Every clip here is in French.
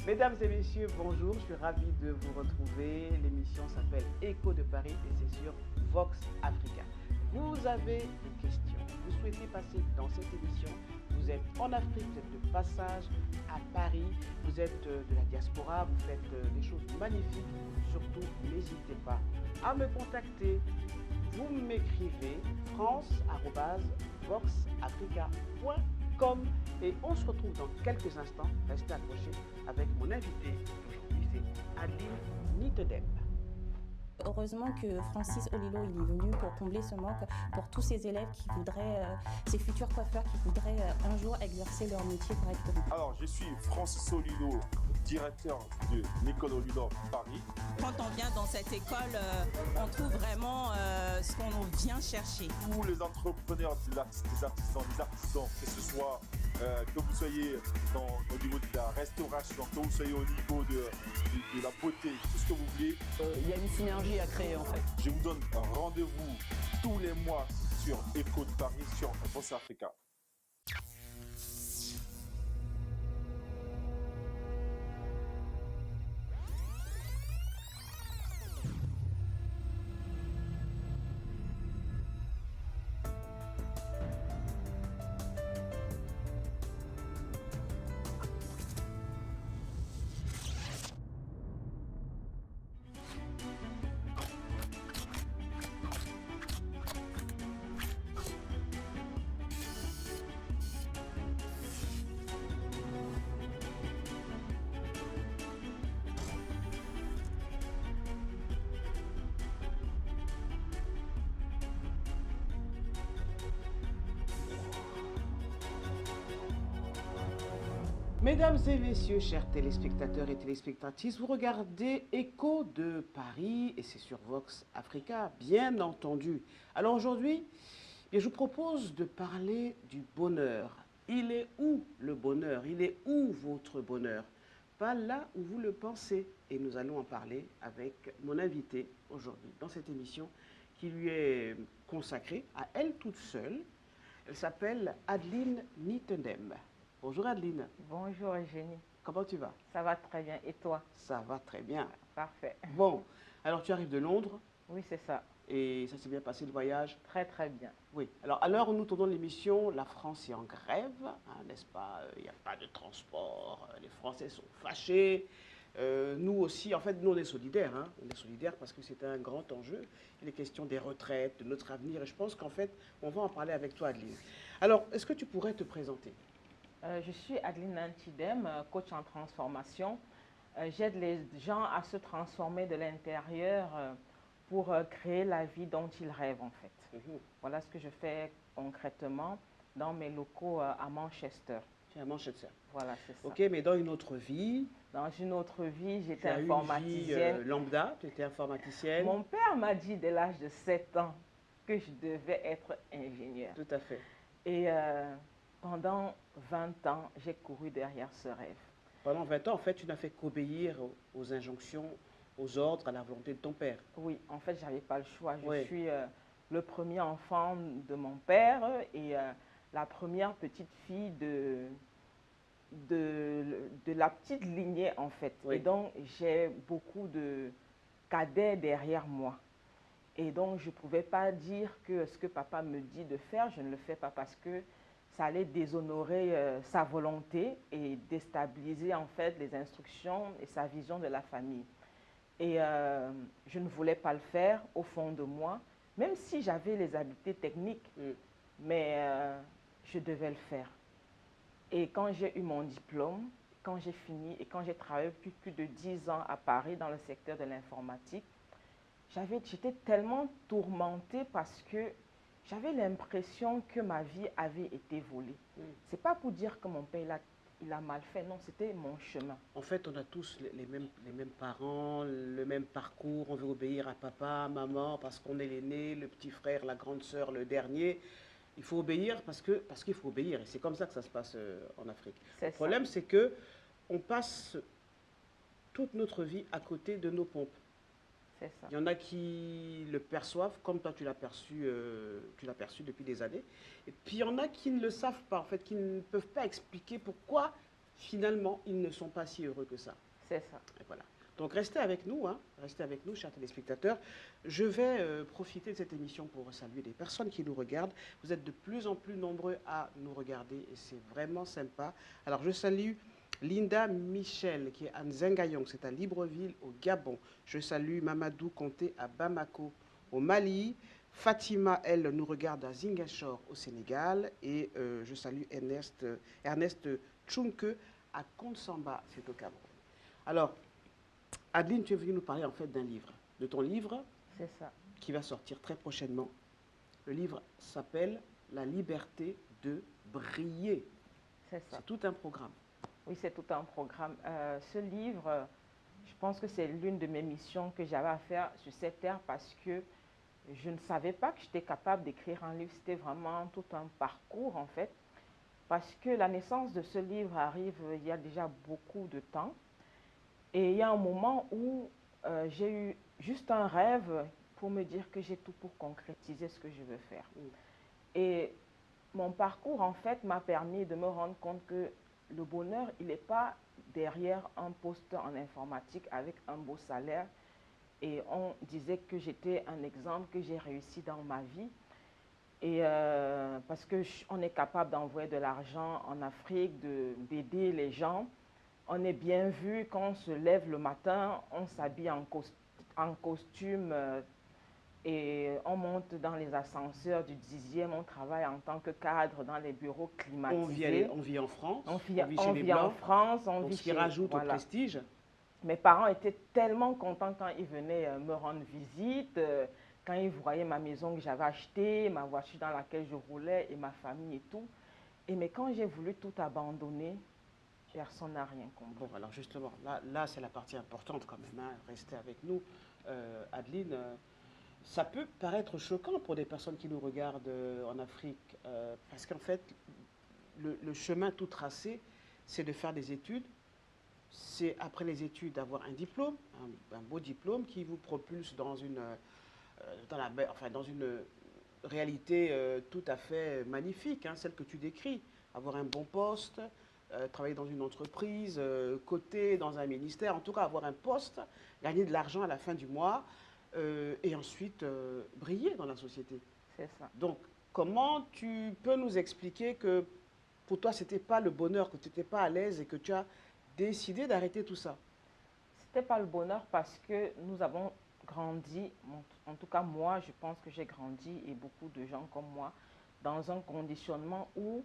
Mesdames et messieurs, bonjour, je suis ravi de vous retrouver. L'émission s'appelle Écho de Paris et c'est sur Vox Africa. Vous avez des questions, vous souhaitez passer dans cette émission, vous êtes en Afrique, vous êtes de passage à Paris, vous êtes de la diaspora, vous faites des choses magnifiques, surtout n'hésitez pas à me contacter. Vous m'écrivez france@voxafrica.com et on se retrouve dans quelques instants. Restez accrochés avec mon invité d'aujourd'hui, c'est Adeline Nitedem. Heureusement que Francis Olilo il est venu pour combler ce manque pour tous ces élèves qui voudraient, ces futurs coiffeurs qui voudraient un jour exercer leur métier correctement. Alors, je suis Francis Olilo, directeur de l'école Olilo Paris. Quand on vient dans cette école, on trouve vraiment ce qu'on vient chercher. Tous les entrepreneurs, des artisans, que ce soit que vous soyez au niveau de la restauration, que vous soyez au niveau de la beauté, tout ce que vous voulez. Il y a une synergie à créer en fait. Je vous donne un rendez-vous tous les mois sur Écho de Paris, sur Vox Africa. Mesdames et messieurs, chers téléspectateurs et téléspectatrices, vous regardez Écho de Paris et c'est sur Vox Africa, bien entendu. Alors aujourd'hui, je vous propose de parler du bonheur. Il est où le bonheur? Il est où votre bonheur? Pas là où vous le pensez. Et nous allons en parler avec mon invité aujourd'hui dans cette émission qui lui est consacrée à elle toute seule. Elle s'appelle Adeline Nitedem. Bonjour Adeline. Bonjour Eugénie. Comment tu vas? Ça va très bien. Et toi? Ça va très bien. Parfait. Bon, alors tu arrives de Londres Oui, c'est ça. et ça s'est bien passé le voyage? Très très bien. Oui. Alors à l'heure où nous tournons l'émission, la France est en grève, n'est-ce pas? Il n'y a pas de transport, les Français sont fâchés. Nous aussi, en fait, nous on est solidaires. On est solidaires parce que c'est un grand enjeu. Il est question des retraites, de notre avenir et je pense qu'en fait, on va en parler avec toi Adeline. Alors, est-ce que tu pourrais te présenter? Je suis Adeline Nitedem, coach en transformation. J'aide les gens à se transformer de l'intérieur pour créer la vie dont ils rêvent en fait. Voilà ce que je fais concrètement dans mes locaux à Manchester. Tu es à Manchester. Voilà, c'est ça. Ok, mais dans une autre vie, Dans une autre vie, tu j'étais as eu une vie informaticienne. lambda, tu étais informaticienne. Mon père m'a dit dès l'âge de 7 ans que je devais être ingénieur. Tout à fait. Et pendant 20 ans, j'ai couru derrière ce rêve. Pendant 20 ans, en fait, tu n'as fait qu'obéir aux injonctions, aux ordres, à la volonté de ton père. Oui, en fait, j'avais pas le choix. Je Oui. suis le premier enfant de mon père et la première petite fille de la petite lignée, en fait. Oui. Et donc, j'ai beaucoup de cadets derrière moi. Et donc, je ne pouvais pas dire que ce que papa me dit de faire, je ne le fais pas parce que ça allait déshonorer sa volonté et déstabiliser en fait les instructions et sa vision de la famille. Et je ne voulais pas le faire au fond de moi, même si j'avais les habiletés techniques, mais je devais le faire. Et quand j'ai eu mon diplôme, quand j'ai fini et quand j'ai travaillé depuis plus de 10 ans à Paris dans le secteur de l'informatique, j'étais tellement tourmentée parce que j'avais l'impression que ma vie avait été volée. C'est pas pour dire que mon père il a mal fait, non, c'était mon chemin. En fait, on a tous les mêmes parents, le même parcours. On veut obéir à papa, maman, parce qu'on est l'aîné, le petit frère, la grande sœur, le dernier. Il faut obéir parce qu'il faut obéir. Et c'est comme ça que ça se passe en Afrique. Le problème, c'est que on passe toute notre vie à côté de nos pompes. C'est ça. Il y en a qui le perçoivent comme toi tu l'as perçu depuis des années. Et puis il y en a qui ne le savent pas, en fait, qui ne peuvent pas expliquer pourquoi finalement, ils ne sont pas si heureux que ça. C'est ça. Et voilà. Donc restez avec nous, hein. Restez avec nous, chers téléspectateurs. Je vais profiter de cette émission pour saluer les personnes qui nous regardent. Vous êtes de plus en plus nombreux à nous regarder et c'est vraiment sympa. Alors je salue Linda Michel qui est à Nzengayong, c'est à Libreville au Gabon. Je salue Mamadou Conté à Bamako au Mali. Fatima, elle, nous regarde à Zingachor au Sénégal. Et je salue Ernest Tchunke à Konsamba, c'est au Cameroun. Alors, Adeline, tu es venue nous parler en fait d'un livre, de ton livre C'est ça. qui va sortir très prochainement. Le livre s'appelle La liberté de briller. C'est ça. C'est tout un programme. Oui, c'est tout un programme. Ce livre, je pense que c'est l'une de mes missions que j'avais à faire sur cette terre parce que je ne savais pas que j'étais capable d'écrire un livre. C'était vraiment tout un parcours en fait. Parce que la naissance de ce livre arrive il y a déjà beaucoup de temps. Et il y a un moment où j'ai eu juste un rêve pour me dire que j'ai tout pour concrétiser ce que je veux faire. Et mon parcours, en fait, m'a permis de me rendre compte que le bonheur, il n'est pas derrière un poste en informatique avec un beau salaire. Et on disait que j'étais un exemple, que j'ai réussi dans ma vie. Et parce qu'on est capable d'envoyer de l'argent en Afrique, d'aider les gens. On est bien vu quand on se lève le matin, on s'habille en costume et on monte dans les ascenseurs du 10e, on travaille en tant que cadre dans les bureaux climatisés. On vit en France, on vit chez les Blancs, en France, on vit ce qui rajoute au prestige. Mes parents étaient tellement contents quand ils venaient me rendre visite, quand ils voyaient ma maison que j'avais achetée, ma voiture dans laquelle je roulais et ma famille et tout. Mais quand j'ai voulu tout abandonner, personne n'a rien compris. Bon, alors justement, là c'est la partie importante quand même. Hein. Restez avec nous, Adeline. Ça peut paraître choquant pour des personnes qui nous regardent en Afrique, parce qu'en fait, le chemin tout tracé, c'est de faire des études. C'est après les études d'avoir un diplôme, un beau diplôme qui vous propulse dans une réalité tout à fait magnifique, hein, celle que tu décris. Avoir un bon poste, travailler dans une entreprise, coter dans un ministère, en tout cas avoir un poste, gagner de l'argent à la fin du mois et ensuite briller dans la société. C'est ça. Donc, comment tu peux nous expliquer que pour toi, ce n'était pas le bonheur, que tu n'étais pas à l'aise et que tu as décidé d'arrêter tout ça? Ce n'était pas le bonheur parce que nous avons grandi, en tout cas moi, je pense que j'ai grandi et beaucoup de gens comme moi, dans un conditionnement où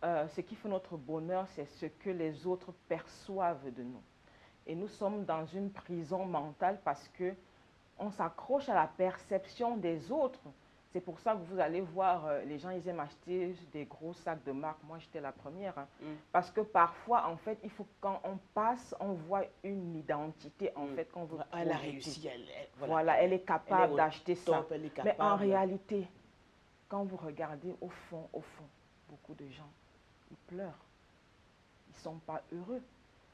ce qui fait notre bonheur, c'est ce que les autres perçoivent de nous. Et nous sommes dans une prison mentale parce que on s'accroche à la perception des autres. C'est pour ça que vous allez voir, les gens, ils aiment acheter des gros sacs de marque. Moi, j'étais la première. Hein. Parce que parfois, en fait, il faut quand on passe, on voit une identité, en fait, qu'on veut projeter. Elle a réussi. Voilà, elle est capable d'acheter ça. Mais en réalité, quand vous regardez au fond, beaucoup de gens, ils pleurent. Ils ne sont pas heureux.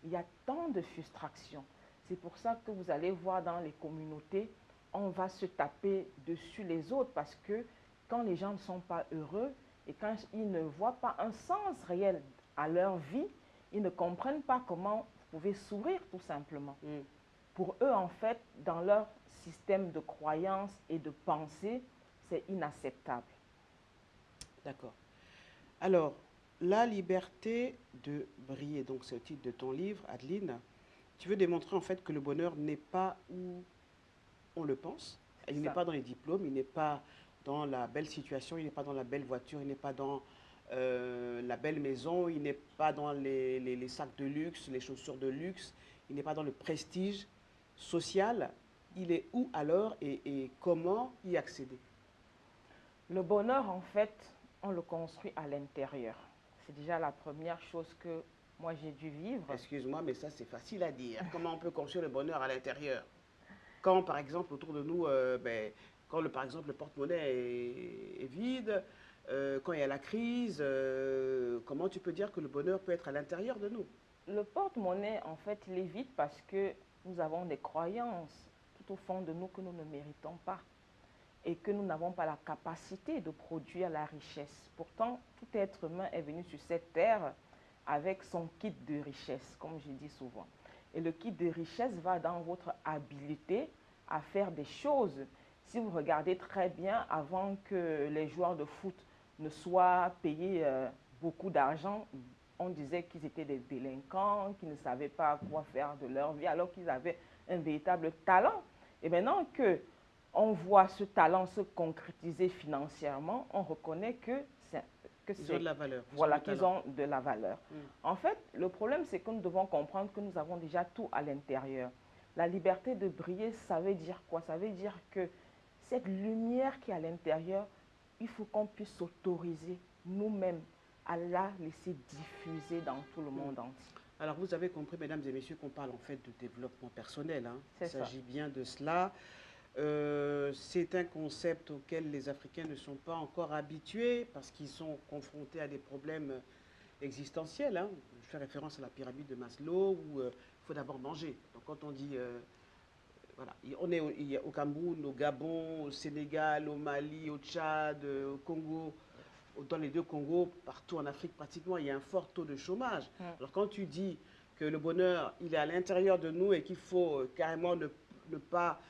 Il y a tant de frustration. C'est pour ça que vous allez voir dans les communautés, on va se taper dessus les autres parce que quand les gens ne sont pas heureux et quand ils ne voient pas un sens réel à leur vie, ils ne comprennent pas comment vous pouvez sourire tout simplement. Pour eux, en fait, dans leur système de croyance et de pensée, c'est inacceptable. D'accord. Alors, la liberté de briller, donc c'est le titre de ton livre, Adeline. Tu veux démontrer en fait que le bonheur n'est pas où on le pense. Il n'est pas dans les diplômes, il n'est pas dans la belle situation, il n'est pas dans la belle voiture, il n'est pas dans la belle maison, il n'est pas dans les sacs de luxe, les chaussures de luxe, il n'est pas dans le prestige social. Il est où alors et comment y accéder? Le bonheur, en fait, on le construit à l'intérieur. C'est déjà la première chose que moi j'ai dû vivre. Excuse-moi, mais ça c'est facile à dire. Comment on peut construire le bonheur à l'intérieur? Quand, par exemple, autour de nous, par exemple, le porte-monnaie est vide, quand il y a la crise, comment tu peux dire que le bonheur peut être à l'intérieur de nous? Le porte-monnaie, en fait, il est vide parce que nous avons des croyances tout au fond de nous que nous ne méritons pas et que nous n'avons pas la capacité de produire la richesse. Pourtant, tout être humain est venu sur cette terre avec son kit de richesse, comme je dis souvent. Et le kit de richesse va dans votre habilité à faire des choses. Si vous regardez très bien, avant que les joueurs de foot ne soient payés beaucoup d'argent, on disait qu'ils étaient des délinquants, qu'ils ne savaient pas quoi faire de leur vie, alors qu'ils avaient un véritable talent. Et maintenant qu'on voit ce talent se concrétiser financièrement, on reconnaît que ils ont de la valeur. Voilà, qu'ils ont de la valeur. En fait, le problème, c'est que nous devons comprendre que nous avons déjà tout à l'intérieur. La liberté de briller, ça veut dire quoi? Ça veut dire que cette lumière qui est à l'intérieur, il faut qu'on puisse s'autoriser nous-mêmes à la laisser diffuser dans tout le monde entier. Alors, vous avez compris, mesdames et messieurs, qu'on parle en fait de développement personnel. Hein. Il C'est s'agit bien de cela. C'est un concept auquel les Africains ne sont pas encore habitués parce qu'ils sont confrontés à des problèmes existentiels. Hein. Je fais référence à la pyramide de Maslow où il faut d'abord manger. Donc, quand on dit... voilà, on est au Cameroun, au Gabon, au Sénégal, au Mali, au Tchad, au Congo, dans les deux Congos, partout en Afrique pratiquement, il y a un fort taux de chômage. Alors quand tu dis que le bonheur, il est à l'intérieur de nous et qu'il faut carrément ne pas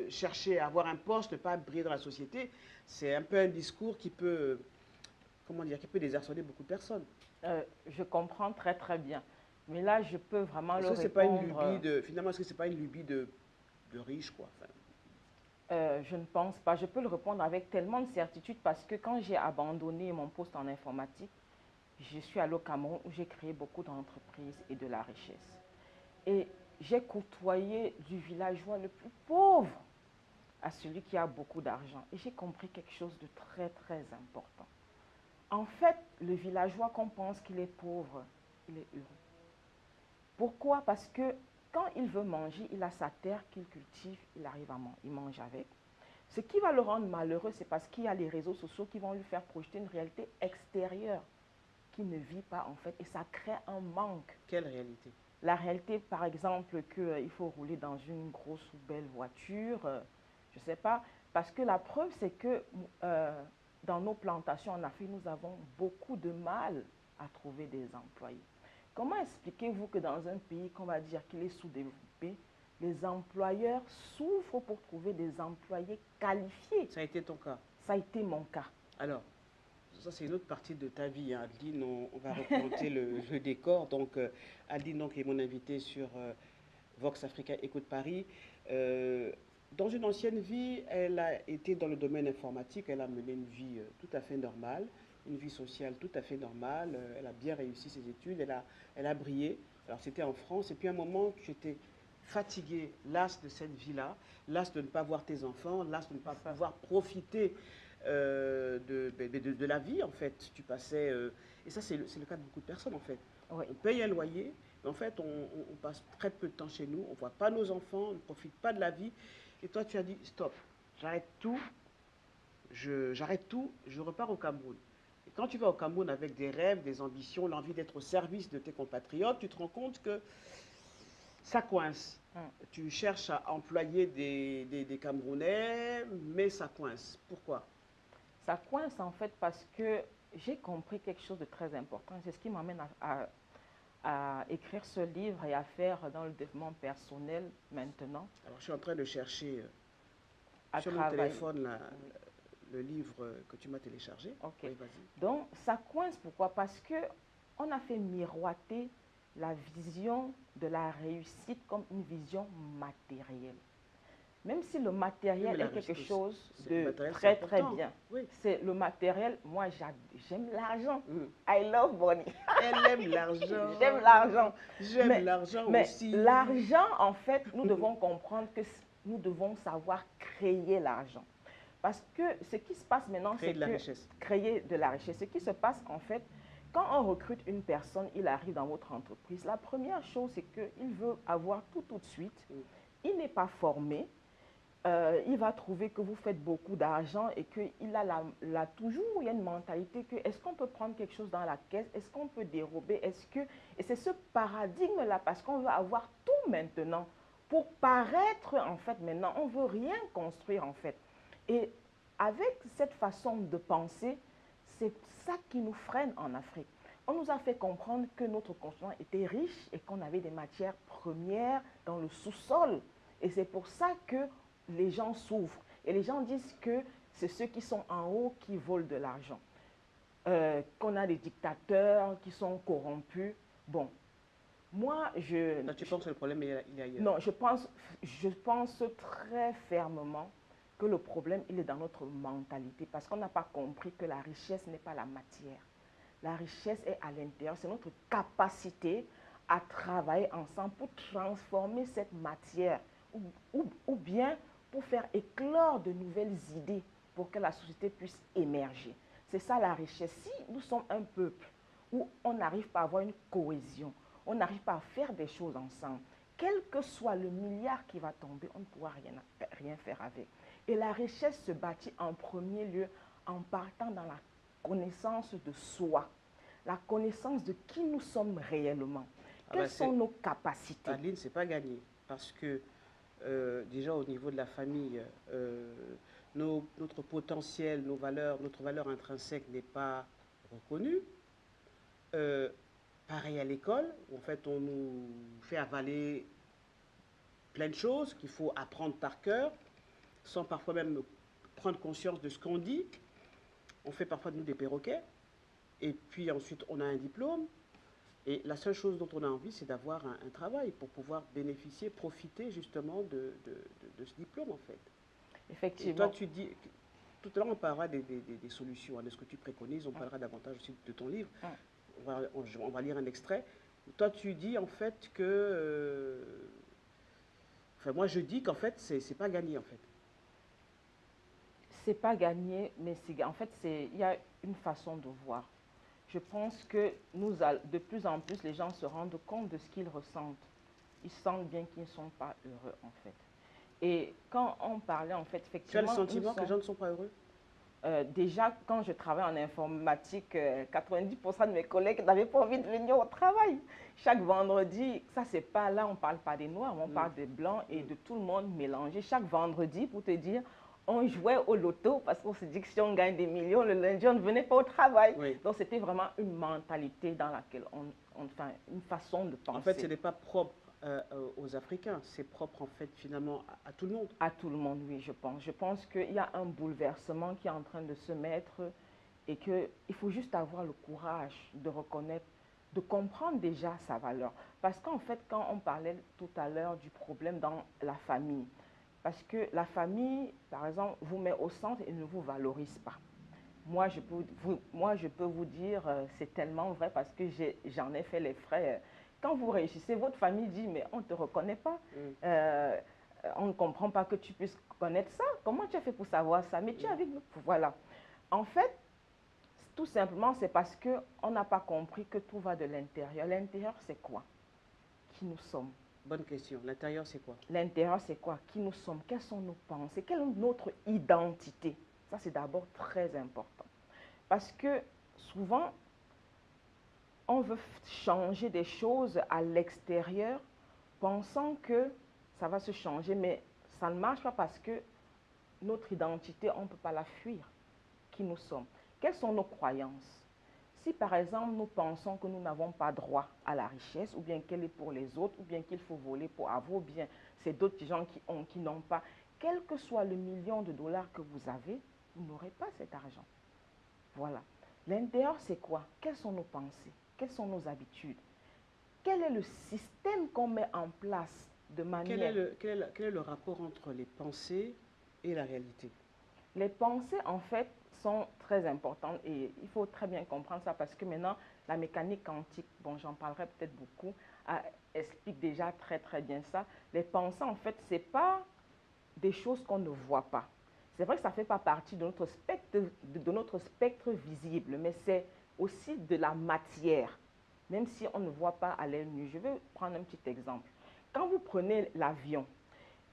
chercher à avoir un poste, ne pas briller dans la société, c'est un peu un discours qui peut, comment dire, qui peut désarçonner beaucoup de personnes. Je comprends très très bien. Mais là, je peux vraiment le répondre. C'est pas une lubie de, finalement, est-ce que c'est pas une lubie de riche, quoi? Enfin, je ne pense pas. Je peux le répondre avec tellement de certitude parce que quand j'ai abandonné mon poste en informatique, je suis allée au Cameroun où j'ai créé beaucoup d'entreprises et de la richesse. Et j'ai côtoyé du villageois le plus pauvre à celui qui a beaucoup d'argent. Et j'ai compris quelque chose de très très important. En fait, le villageois qu'on pense qu'il est pauvre, il est heureux. Pourquoi? Parce que quand il veut manger, il a sa terre qu'il cultive, il arrive à manger, il mange avec. Ce qui va le rendre malheureux, c'est parce qu'il y a les réseaux sociaux qui vont lui faire projeter une réalité extérieure qu'il ne vit pas en fait. Et ça crée un manque. quelle réalité? La réalité, par exemple, qu'il faut rouler dans une grosse ou belle voiture, je ne sais pas. Parce que la preuve, c'est que dans nos plantations en Afrique, nous avons beaucoup de mal à trouver des employés. Comment expliquez-vous que dans un pays qu'on va dire qu'il est sous-développé, les employeurs souffrent pour trouver des employés qualifiés? Ça a été ton cas? Ça a été mon cas. Alors, ça c'est une autre partie de ta vie, hein. Adeline, on va remonter le décor. Donc, Adeline donc, est mon invitée sur Vox Africa Éco de Paris. Dans une ancienne vie, elle a été dans le domaine informatique, elle a mené une vie tout à fait normale, une vie sociale tout à fait normale, elle a bien réussi ses études, elle a brillé. Alors c'était en France, et puis à un moment, tu étais fatigué, lasse de cette vie-là, lasse de ne pas voir tes enfants, lasse de ne pas pouvoir profiter de la vie, en fait. Tu passais, et ça c'est le cas de beaucoup de personnes, en fait. Oui. On paye un loyer, mais en fait, on passe très peu de temps chez nous, on ne voit pas nos enfants, on ne profite pas de la vie. Et toi, tu as dit, stop, j'arrête tout, je repars au Cameroun. Et quand tu vas au Cameroun avec des rêves, des ambitions, l'envie d'être au service de tes compatriotes, tu te rends compte que ça coince. Tu cherches à employer des Camerounais, mais ça coince. Pourquoi? Ça coince en fait parce que j'ai compris quelque chose de très important. C'est ce qui m'amène à écrire ce livre et à faire dans le développement personnel maintenant. Alors, je suis en train de chercher sur mon travailler. téléphone le livre que tu m'as téléchargé. Ok. Oui, vas-y. Donc, ça coince. Pourquoi? Parce qu'on a fait miroiter la vision de la réussite comme une vision matérielle. Même si le matériel est quelque chose de très, très bien. Oui. C'est le matériel, moi, j'aime l'argent. I love money. Elle aime l'argent. J'aime l'argent. J'aime l'argent aussi. Mais l'argent, en fait, nous devons comprendre que nous devons savoir créer l'argent. Parce que ce qui se passe maintenant, c'est créer de la richesse. Ce qui se passe, en fait, quand on recrute une personne, il arrive dans votre entreprise. La première chose, c'est qu'il veut avoir tout de suite. Il n'est pas formé. Il va trouver que vous faites beaucoup d'argent et qu'il a toujours, il y a une mentalité que est-ce qu'on peut prendre quelque chose dans la caisse, est-ce qu'on peut dérober, et c'est ce paradigme-là, parce qu'on veut avoir tout maintenant pour paraître, en fait, maintenant, on ne veut rien construire, en fait. Et avec cette façon de penser, c'est ça qui nous freine en Afrique. On nous a fait comprendre que notre continent était riche et qu'on avait des matières premières dans le sous-sol. Et c'est pour ça que les gens souffrent. Et les gens disent que c'est ceux qui sont en haut qui volent de l'argent. Qu'on a des dictateurs qui sont corrompus. Bon, moi, Là, tu penses que le problème il est ailleurs? non, je pense très fermement que le problème, il est dans notre mentalité. Parce qu'on n'a pas compris que la richesse n'est pas la matière. La richesse est à l'intérieur. C'est notre capacité à travailler ensemble pour transformer cette matière ou bien pour faire éclore de nouvelles idées pour que la société puisse émerger. C'est ça la richesse. Si nous sommes un peuple où on n'arrive pas à avoir une cohésion, on n'arrive pas à faire des choses ensemble, quel que soit le milliard qui va tomber, on ne pourra rien faire avec. Et la richesse se bâtit en premier lieu en partant dans la connaissance de soi, la connaissance de qui nous sommes réellement, quelles sont nos capacités. Adeline, ce n'est pas gagné parce que déjà au niveau de la famille, notre potentiel, notre valeur intrinsèque n'est pas reconnue. Pareil à l'école, en fait, on nous fait avaler plein de choses qu'il faut apprendre par cœur, sans parfois même prendre conscience de ce qu'on dit. On fait parfois de nous des perroquets, et puis ensuite on a un diplôme, et la seule chose dont on a envie, c'est d'avoir un travail pour pouvoir bénéficier, profiter justement de ce diplôme en fait. Effectivement. Et toi, tu dis, tout à l'heure on parlera des solutions, hein, de ce que tu préconises, on parlera davantage aussi de ton livre. On va lire un extrait. Toi, tu dis en fait que... enfin, moi, je dis qu'en fait, c'est pas gagné, en fait. C'est pas gagné, mais en fait, il y a une façon de voir. Je pense que de plus en plus, les gens se rendent compte de ce qu'ils ressentent. Ils sentent bien qu'ils ne sont pas heureux, en fait. Et quand on parlait, en fait, effectivement... Tu as le sentiment que les gens ne sont pas heureux? Déjà, quand je travaille en informatique, 90% de mes collègues n'avaient pas envie de venir au travail. Chaque vendredi, ça c'est pas là, on ne parle pas des noirs, on parle des blancs et de tout le monde mélangé. Chaque vendredi, pour te dire, on jouait au loto parce qu'on se dit que si on gagne des millions, le lundi, on ne venait pas au travail. Oui. Donc c'était vraiment une mentalité dans laquelle enfin, une façon de penser. En fait, ce n'est pas propre aux Africains, c'est propre en fait finalement à tout le monde. À tout le monde, oui, je pense. Je pense qu'il y a un bouleversement qui est en train de se mettre et qu'il faut juste avoir le courage de reconnaître, de comprendre déjà sa valeur. Parce qu'en fait, quand on parlait tout à l'heure du problème dans la famille, parce que la famille, par exemple, vous met au centre et ne vous valorise pas. Moi, je peux vous dire, c'est tellement vrai parce que j'en ai fait les frais. Quand vous réussissez, votre famille dit, mais on ne te reconnaît pas. On ne comprend pas que tu puisses connaître ça. Comment tu as fait pour savoir ça? Mais tu es avec nous. Voilà. En fait, tout simplement, c'est parce qu'on n'a pas compris que tout va de l'intérieur. L'intérieur, c'est quoi? Qui nous sommes? Bonne question. L'intérieur, c'est quoi? L'intérieur, c'est quoi? Qui nous sommes? Quelles sont nos pensées? Quelle est notre identité? Ça, c'est d'abord très important. Parce que souvent, on veut changer des choses à l'extérieur, pensant que ça va se changer, mais ça ne marche pas parce que notre identité, on ne peut pas la fuir. Qui nous sommes? Quelles sont nos croyances? Si par exemple, nous pensons que nous n'avons pas droit à la richesse, ou bien qu'elle est pour les autres, ou bien qu'il faut voler pour avoir, ou bien c'est d'autres gens qui n'ont pas, quel que soit le million de dollars que vous avez, vous n'aurez pas cet argent. Voilà. L'intérieur, c'est quoi? Quelles sont nos pensées? Quelles sont nos habitudes? Quel est le système qu'on met en place de manière... Quel est le rapport entre les pensées et la réalité? Les pensées, en fait, sont très importantes et il faut très bien comprendre ça parce que maintenant, la mécanique quantique, bon, j'en parlerai peut-être beaucoup, explique déjà très très bien ça. Les pensées, en fait, ce n'est pas des choses qu'on ne voit pas. C'est vrai que ça ne fait pas partie de notre spectre visible, mais c'est aussi de la matière, même si on ne voit pas à l'œil nu. Je vais prendre un petit exemple. Quand vous prenez l'avion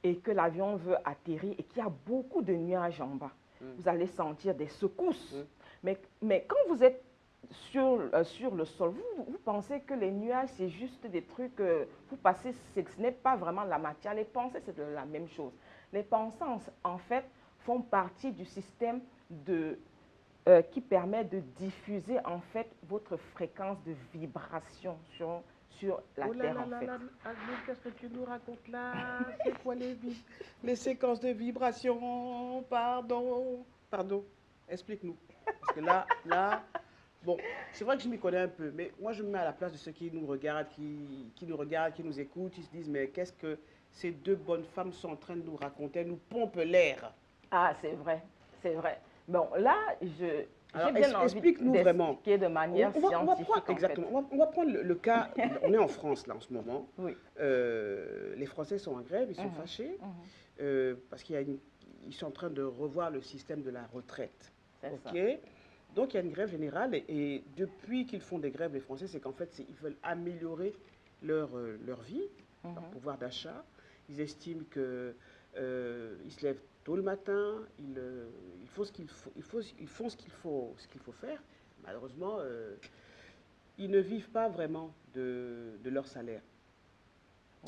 et que l'avion veut atterrir et qu'il y a beaucoup de nuages en bas, vous allez sentir des secousses. Mais quand vous êtes sur le sol, vous pensez que les nuages, c'est juste des trucs, vous passez, ce n'est pas vraiment la matière. Les pensées, c'est la même chose. Les pensées, en fait, font partie du système de qui permet de diffuser en fait votre fréquence de vibration sur la Oh là Terre là en là fait. là, Agnew, qu'est-ce que tu nous racontes là? C'est quoi les séquences de vibration? Pardon, pardon, explique-nous. Parce que là, bon, c'est vrai que je m'y connais un peu, mais moi je me mets à la place de ceux qui nous regardent, qui nous regardent, qui nous écoutent, ils se disent, mais qu'est-ce que ces deux bonnes femmes sont en train de nous raconter? Elles nous pompent l'air. Ah, c'est vrai, c'est vrai. Bon, là, j'ai Alors, bien envie explique-nous vraiment. d'expliquer de manière On va prendre, scientifique en fait. exactement, on va prendre le cas, on est en France là en ce moment. Oui. Les Français sont en grève, ils sont Mhm, fâchés mhm, parce ils sont en train de revoir le système de la retraite. c'est ça. Ok. Donc il y a une grève générale et depuis qu'ils font des grèves, les Français, c'est qu'en fait, ils veulent améliorer leur vie, leur Mhm. pouvoir d'achat. Ils estiment que ils se lèvent tôt le matin, ils font ce qu'il faut, ils font ce qu'il faut faire. Malheureusement, ils ne vivent pas vraiment de leur salaire.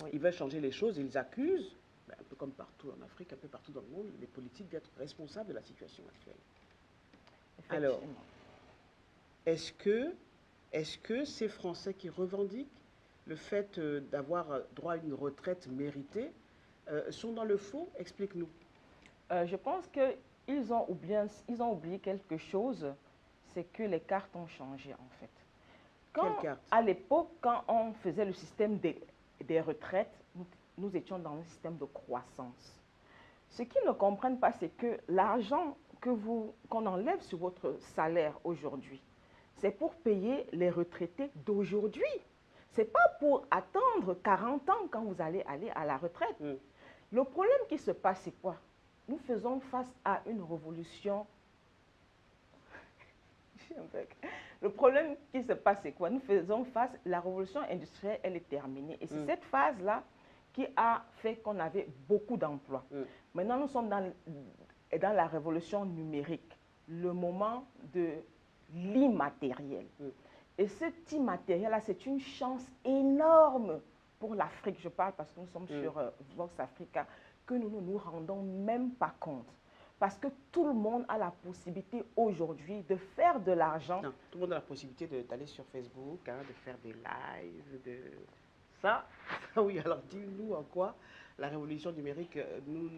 Oui, Ils veulent changer les choses, ils accusent, ben, un peu comme partout en Afrique, un peu partout dans le monde, les politiques d'être responsables de la situation actuelle. Alors, effectivement. est-ce que ces Français qui revendiquent le fait d'avoir droit à une retraite méritée sont dans le faux? Explique-nous. Je pense ils ont oublié quelque chose, c'est que les cartes ont changé en fait. Quelle Quand, carte? à l'époque, quand on faisait le système des retraites, nous étions dans un système de croissance. Ce qu'ils ne comprennent pas, c'est que l'argent qu'on enlève sur votre salaire aujourd'hui, c'est pour payer les retraités d'aujourd'hui. Ce n'est pas pour attendre 40 ans quand vous allez aller à la retraite. Mm. Le problème qui se passe, c'est quoi? Nous faisons face à une révolution. Le problème qui se passe, c'est quoi? Nous faisons face, la révolution industrielle, elle est terminée. Et c'est cette phase-là qui a fait qu'on avait beaucoup d'emplois. Maintenant, nous sommes dans la révolution numérique, le moment de l'immatériel. Et cet immatériel-là, c'est une chance énorme pour l'Afrique. Je parle parce que nous sommes sur Vox Africa, que nous ne nous rendons même pas compte. Parce que tout le monde a la possibilité aujourd'hui de faire de l'argent. Non, tout le monde a la possibilité d'aller sur Facebook, hein, de faire des lives, de... Ça, oui, alors dis-nous en quoi la révolution numérique nous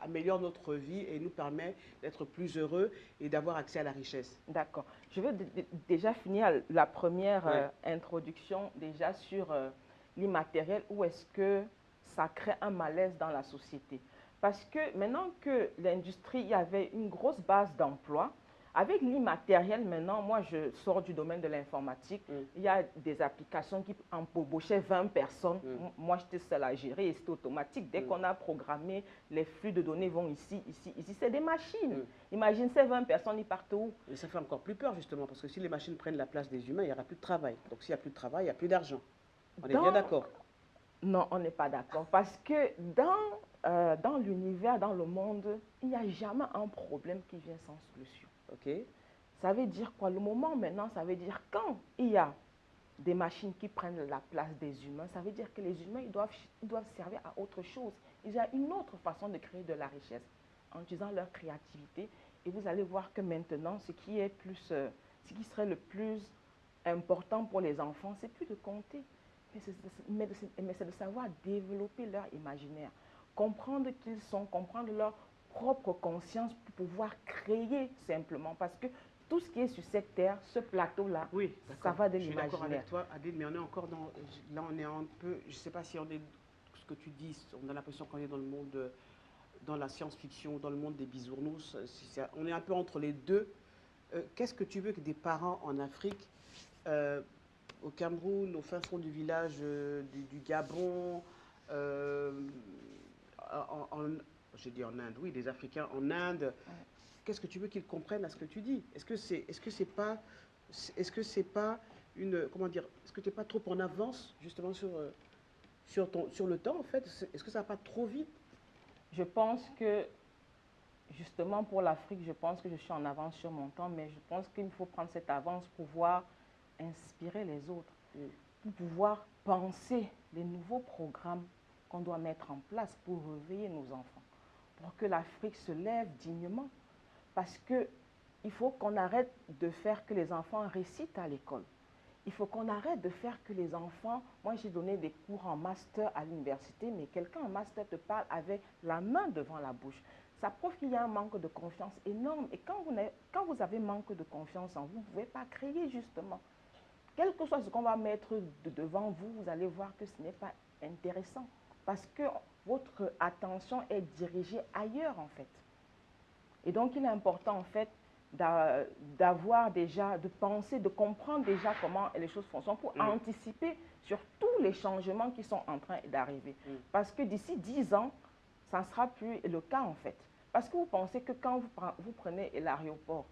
améliore notre vie et nous permet d'être plus heureux et d'avoir accès à la richesse. D'accord. Je veux déjà finir la première introduction déjà sur l'immatériel, où est-ce que ça crée un malaise dans la société. Parce que maintenant que l'industrie, il y avait une grosse base d'emploi, avec l'immatériel maintenant, moi je sors du domaine de l'informatique, il y a des applications qui embauchaient 20 personnes, moi j'étais seule à gérer et c'était automatique. Dès qu'on a programmé, les flux de données vont ici, c'est des machines. Imagine ces 20 personnes, ils partent où? Mais ça fait encore plus peur justement, parce que si les machines prennent la place des humains, il n'y aura plus de travail. Donc s'il n'y a plus de travail, il n'y a plus d'argent. On est bien d'accord? Non, on n'est pas d'accord. Parce que dans l'univers, dans le monde, il n'y a jamais un problème qui vient sans solution. Ok. Ça veut dire quoi? Le moment maintenant, ça veut dire quand il y a des machines qui prennent la place des humains, ça veut dire que les humains, ils doivent servir à autre chose. Il y a une autre façon de créer de la richesse en utilisant leur créativité. Et vous allez voir que maintenant, ce qui serait le plus important pour les enfants, c'est plus de compter, mais c'est de savoir développer leur imaginaire, comprendre qui ils sont, comprendre leur propre conscience pour pouvoir créer simplement. Parce que tout ce qui est sur cette terre, ce plateau-là, Oui, ça va de je suis d'accord l'imaginaire. avec toi, Adil, mais on est encore dans... Là, on est un peu... Je ne sais pas si on est... Ce que tu dis, on a l'impression qu'on est dans le monde... Dans la science-fiction, dans le monde des bisounours. On est un peu entre les deux. Qu'est-ce que tu veux que des parents en Afrique, au Cameroun, au fin fond du village du Gabon, j'ai dit en Inde, oui, des Africains en Inde, qu'est-ce que tu veux qu'ils comprennent à ce que tu dis? Est-ce que c'est pas une, comment dire, est-ce que tu n'es pas trop en avance justement sur le temps en fait? Est-ce que ça va pas trop vite? Je pense que, justement pour l'Afrique, je pense que je suis en avance sur mon temps, mais je pense qu'il faut prendre cette avance pour pouvoir inspirer les autres, pour pouvoir penser les nouveaux programmes qu'on doit mettre en place pour réveiller nos enfants, pour que l'Afrique se lève dignement. Parce qu'il il faut qu'on arrête de faire que les enfants récitent à l'école. Il faut qu'on arrête de faire que les enfants... Moi, j'ai donné des cours en master à l'université, mais quelqu'un en master te parle avec la main devant la bouche. Ça prouve qu'il y a un manque de confiance énorme. Et quand vous avez manque de confiance en vous, vous ne pouvez pas créer, justement. Quel que soit ce qu'on va mettre devant vous, vous allez voir que ce n'est pas intéressant. Parce que votre attention est dirigée ailleurs, en fait. Et donc, il est important, en fait, d'avoir déjà, de penser, de comprendre déjà comment les choses fonctionnent pour anticiper sur tous les changements qui sont en train d'arriver. Parce que d'ici 10 ans, ça ne sera plus le cas, en fait. Parce que vous pensez que quand vous prenez l'aéroport,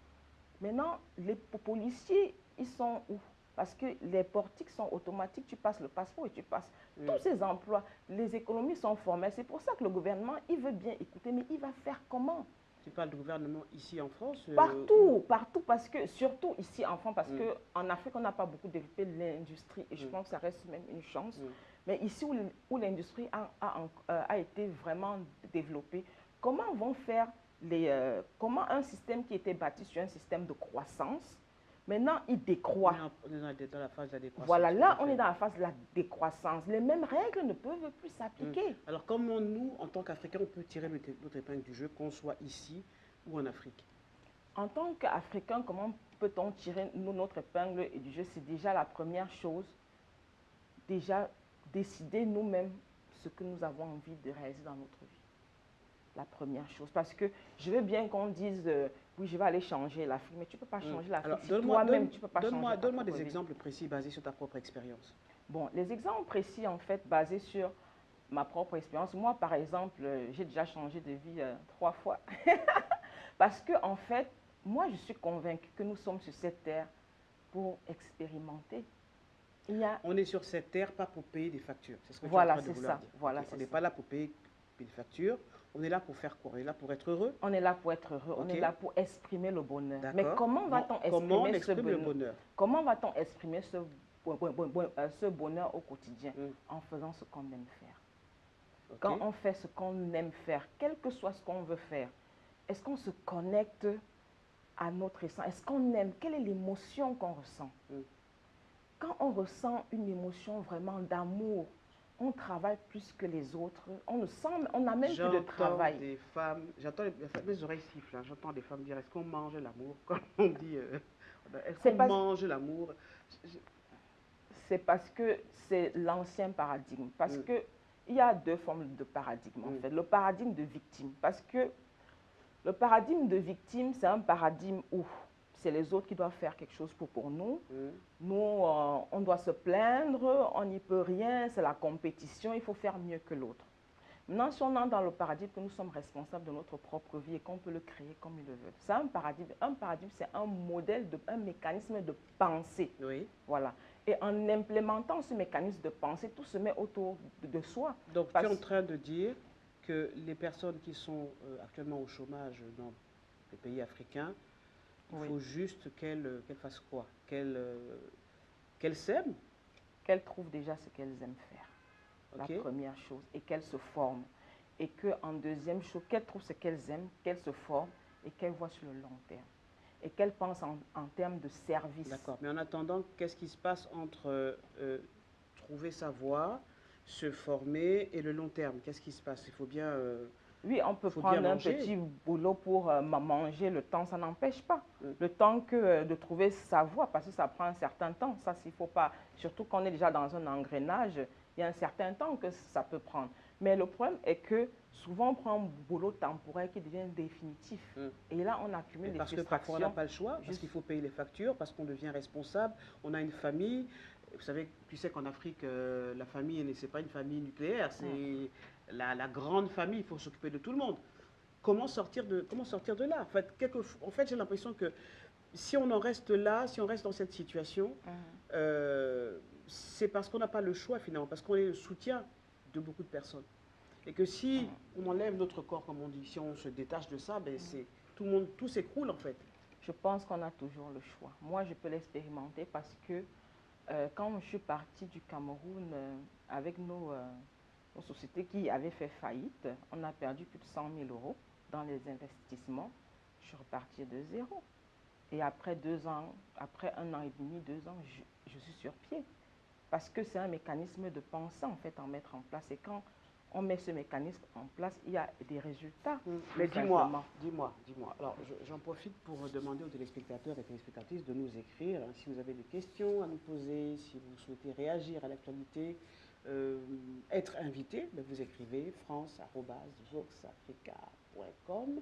maintenant, les policiers, ils sont où? Parce que les portiques sont automatiques, tu passes le passeport et tu passes. Tous ces emplois, les économies sont formelles. C'est pour ça que le gouvernement, il veut bien écouter, mais il va faire comment? Tu parles du gouvernement ici en France Partout, partout, parce que, surtout ici en France, parce qu'en Afrique, on n'a pas beaucoup développé l'industrie, et je pense que ça reste même une chance. Mais ici où l'industrie a été vraiment développée, comment vont faire comment un système qui était bâti sur un système de croissance, maintenant il décroît. On est dans la phase de la décroissance. Voilà, là on est dans la phase de la décroissance. Les mêmes règles ne peuvent plus s'appliquer. Alors comment nous, en tant qu'Africains, on peut tirer notre épingle du jeu, qu'on soit ici ou en Afrique? En tant qu'Africain, comment peut-on tirer notre épingle du jeu? C'est déjà la première chose. Déjà, décider nous-mêmes ce que nous avons envie de réaliser dans notre vie. La première chose. Parce que je veux bien qu'on dise, oui, je vais aller changer l'Afrique, mais tu ne peux pas changer l'Afrique si toi-même, tu ne peux pas changer ta propre vie. Donne-moi des exemples précis basés sur ta propre expérience. Bon, les exemples précis, en fait, basés sur ma propre expérience. Moi, par exemple, j'ai déjà changé de vie 3 fois. Parce que, en fait, moi, je suis convaincue que nous sommes sur cette terre pour expérimenter. On est sur cette terre pas pour payer des factures. C'est ce que voilà, tu es en train de vouloir dire. Voilà, on n'est pas là pour payer des factures. On est là pour faire quoi? On est là pour être heureux? On est là pour être heureux. On est là pour exprimer le bonheur. Mais comment va-t-on exprimer ce bonheur? Comment va-t-on exprimer ce bonheur au quotidien? En faisant ce qu'on aime faire. Quand on fait ce qu'on aime faire, quel que soit ce qu'on veut faire, est-ce qu'on se connecte à notre essence? Est-ce qu'on aime? Quelle est l'émotion qu'on ressent? Quand on ressent une émotion vraiment d'amour, on travaille plus que les autres. On n'a même plus de travail. Des femmes, mes oreilles sifflent. J'entends des femmes dire, est-ce qu'on mange l'amour? Comme on dit, est-ce qu'on mange l'amour? C'est parce que c'est l'ancien paradigme. Parce que il y a 2 formes de paradigme, en fait. Le paradigme de victime. Parce que le paradigme de victime, c'est un paradigme où c'est les autres qui doivent faire quelque chose pour nous. Nous, on doit se plaindre, on n'y peut rien, c'est la compétition, il faut faire mieux que l'autre. Maintenant, si on entre dans le paradigme que nous sommes responsables de notre propre vie et qu'on peut le créer comme il le veut, c'est un paradigme. Un paradigme, c'est un modèle, un mécanisme de pensée. Oui. Voilà. Et en implémentant ce mécanisme de pensée, tout se met autour de soi. Donc, tu es en train de dire que les personnes qui sont actuellement au chômage dans les pays africains, il faut juste qu'elles fassent quoi? Qu'elles s'aiment? Qu'elles trouvent déjà ce qu'elles aiment faire. La première chose. Et qu'elles se forment. Et qu'en deuxième chose, qu'elles trouvent ce qu'elles aiment, qu'elles se forment et qu'elles voient sur le long terme. Et qu'elles pensent en termes de service. D'accord. Mais en attendant, qu'est-ce qui se passe entre trouver sa voie, se former et le long terme? Qu'est-ce qui se passe? Il faut bien... Oui, on peut prendre un petit boulot pour manger le temps, ça n'empêche pas. Le temps que de trouver sa voie, parce que ça prend un certain temps. Ça, s'il faut pas, surtout qu'on est déjà dans un engrenage, il y a un certain temps que ça peut prendre. Mais le problème est que souvent, on prend un boulot temporaire qui devient définitif. Et là, on accumule des frustrations. Parce que parfois, on n'a pas le choix, parce qu'il faut payer les factures, parce qu'on devient responsable, on a une famille. Vous savez, tu sais qu'en Afrique, la famille, ce n'est pas une famille nucléaire, c'est la grande famille, il faut s'occuper de tout le monde. Comment sortir de là? En fait, j'ai l'impression que si on en reste là, si on reste dans cette situation, c'est parce qu'on n'a pas le choix finalement, parce qu'on est le soutien de beaucoup de personnes. Et que si on enlève notre corps, comme on dit, si on se détache de ça, ben tout s'écroule en fait. Je pense qu'on a toujours le choix. Moi, je peux l'expérimenter parce que quand je suis partie du Cameroun avec nos sociétés qui avaient fait faillite, on a perdu plus de 100 000 € dans les investissements. Je suis repartie de zéro. Et après 2 ans, après 1 an et demi, 2 ans, je suis sur pied. Parce que c'est un mécanisme de pensée, en fait, à mettre en place. Et quand on met ce mécanisme en place, il y a des résultats. Mais dis-moi. Alors, j'en profite pour demander aux téléspectateurs et téléspectatrices de nous écrire. Hein, si vous avez des questions à nous poser, si vous souhaitez réagir à l'actualité, être invité, ben vous écrivez france@voxafrica.com.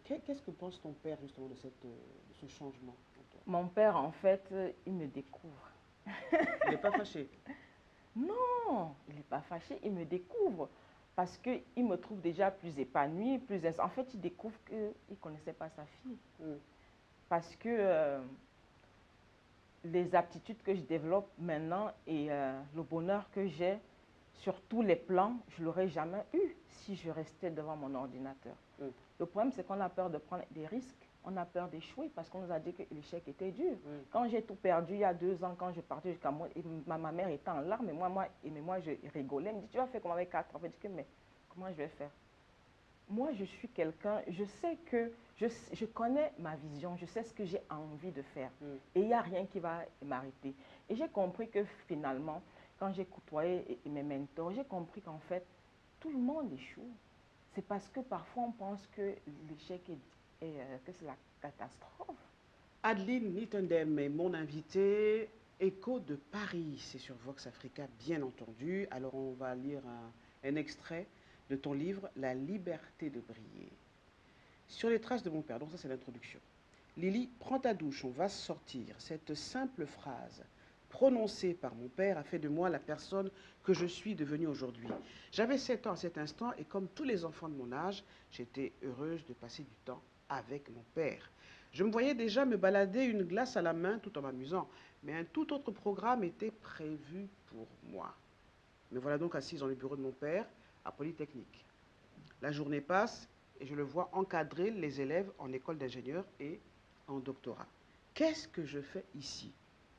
Qu'est-ce que pense ton père justement de ce changement en toi? Mon père, en fait, il me découvre. Il n'est pas fâché? Non, il n'est pas fâché, il me découvre. Parce qu'il me trouve déjà plus épanouie, En fait, il découvre qu'il ne connaissait pas sa fille. Parce que les aptitudes que je développe maintenant et le bonheur que j'ai sur tous les plans, je ne l'aurais jamais eu si je restais devant mon ordinateur. Le problème, c'est qu'on a peur de prendre des risques. On a peur d'échouer parce qu'on nous a dit que l'échec était dur. Quand j'ai tout perdu il y a 2 ans, quand je partais jusqu'à moi, et ma mère était en larmes, et moi, je rigolais. Elle me dit, tu vas faire comme avec 4 ans. Je dis que, mais comment je vais faire? Moi, je suis quelqu'un, je sais que, je connais ma vision, je sais ce que j'ai envie de faire. Et il n'y a rien qui va m'arrêter. Et j'ai compris que finalement, quand j'ai côtoyé mes mentors, j'ai compris qu'en fait, tout le monde échoue. C'est parce que parfois on pense que l'échec que c'est la catastrophe. Adeline Nittendem est mon invitée. Écho de Paris, c'est sur Vox Africa, bien entendu. Alors on va lire un extrait de ton livre, La liberté de briller. Sur les traces de mon père, donc ça c'est l'introduction. Lily, prends ta douche, on va sortir. Cette simple phrase prononcée par mon père a fait de moi la personne que je suis devenue aujourd'hui. J'avais 7 ans à cet instant et comme tous les enfants de mon âge, j'étais heureuse de passer du temps avec mon père. Je me voyais déjà me balader une glace à la main tout en m'amusant, mais un tout autre programme était prévu pour moi. Me voilà donc assise dans le bureau de mon père à Polytechnique. La journée passe et je le vois encadrer les élèves en école d'ingénieur et en doctorat. Qu'est-ce que je fais ici?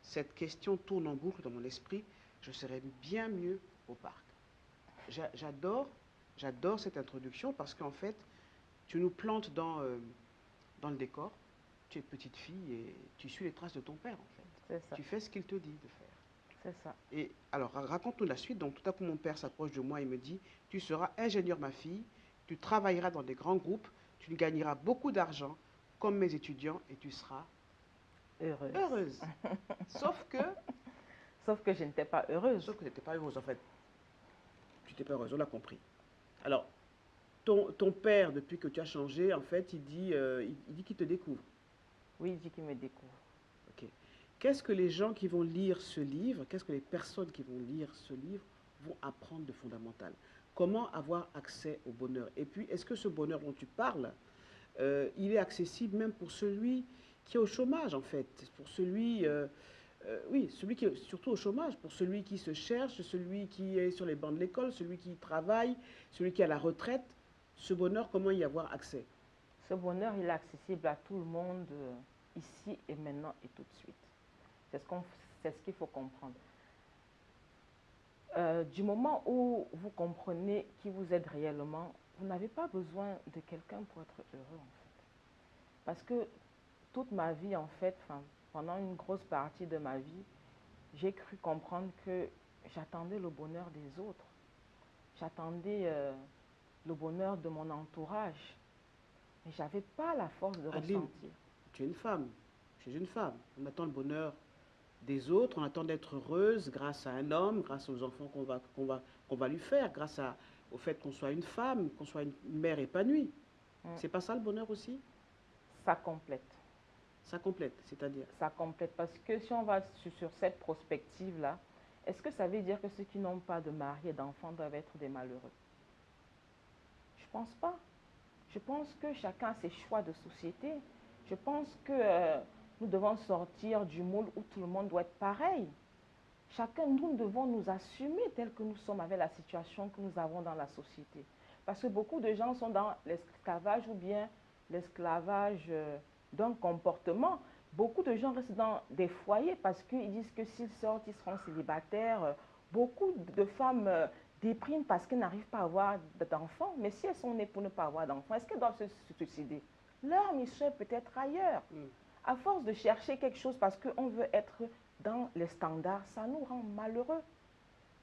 Cette question tourne en boucle dans mon esprit. Je serais bien mieux au parc. J'adore cette introduction parce qu'en fait, tu nous plantes dans le décor. Tu es petite fille et tu suis les traces de ton père en fait. C'est ça. Tu fais ce qu'il te dit de faire. C'est ça. Et alors, raconte-nous la suite. Donc, tout à coup, mon père s'approche de moi et me dit, tu seras ingénieur, ma fille, tu travailleras dans des grands groupes, tu gagneras beaucoup d'argent, comme mes étudiants, et tu seras heureuse. Sauf que je n'étais pas heureuse. Sauf que tu n'étais pas heureuse, en fait. Tu n'étais pas heureuse, on l'a compris. Alors, ton père, depuis que tu as changé, en fait, il dit qu'il te découvre. Oui, il dit qu'il me découvre. Ok. Qu'est-ce que les gens qui vont lire ce livre, qu'est-ce que les personnes qui vont lire ce livre vont apprendre de fondamental? Comment avoir accès au bonheur? Et puis, est-ce que ce bonheur dont tu parles, il est accessible même pour celui qui est au chômage, en fait? Pour celui, celui qui est surtout au chômage, pour celui qui se cherche, celui qui est sur les bancs de l'école, celui qui travaille, celui qui est à la retraite. Ce bonheur, comment y avoir accès? Ce bonheur, il est accessible à tout le monde, ici et maintenant et tout de suite. C'est ce qu'il faut comprendre. Du moment où vous comprenez qui vous êtes réellement, vous n'avez pas besoin de quelqu'un pour être heureux, en fait. Parce que toute ma vie, en fait, pendant une grosse partie de ma vie, j'ai cru comprendre que j'attendais le bonheur des autres. J'attendais le bonheur de mon entourage. Mais je n'avais pas la force de Adeline, ressentir. tu es une femme. Je suis une femme. On attend le bonheur des autres, on attend d'être heureuse grâce à un homme, grâce aux enfants qu'on va lui faire, au fait qu'on soit une femme, qu'on soit une mère épanouie. C'est pas ça le bonheur aussi? Ça complète. Ça complète, c'est-à-dire? Ça complète parce que si on va sur cette prospective-là, est-ce que ça veut dire que ceux qui n'ont pas de mari et d'enfants doivent être des malheureux? Je pense pas. Je pense que chacun a ses choix de société. Je pense que nous devons sortir du moule où tout le monde doit être pareil. Chacun, nous devons nous assumer tel que nous sommes avec la situation que nous avons dans la société. Parce que beaucoup de gens sont dans l'esclavage ou bien l'esclavage d'un comportement. Beaucoup de gens restent dans des foyers parce qu'ils disent que s'ils sortent, ils seront célibataires. Beaucoup de femmes dépriment parce qu'elles n'arrivent pas à avoir d'enfants. Mais si elles sont nées pour ne pas avoir d'enfants, est-ce qu'elles doivent se suicider? Leur mission est peut-être ailleurs. À force de chercher quelque chose parce qu'on veut être dans les standards, ça nous rend malheureux.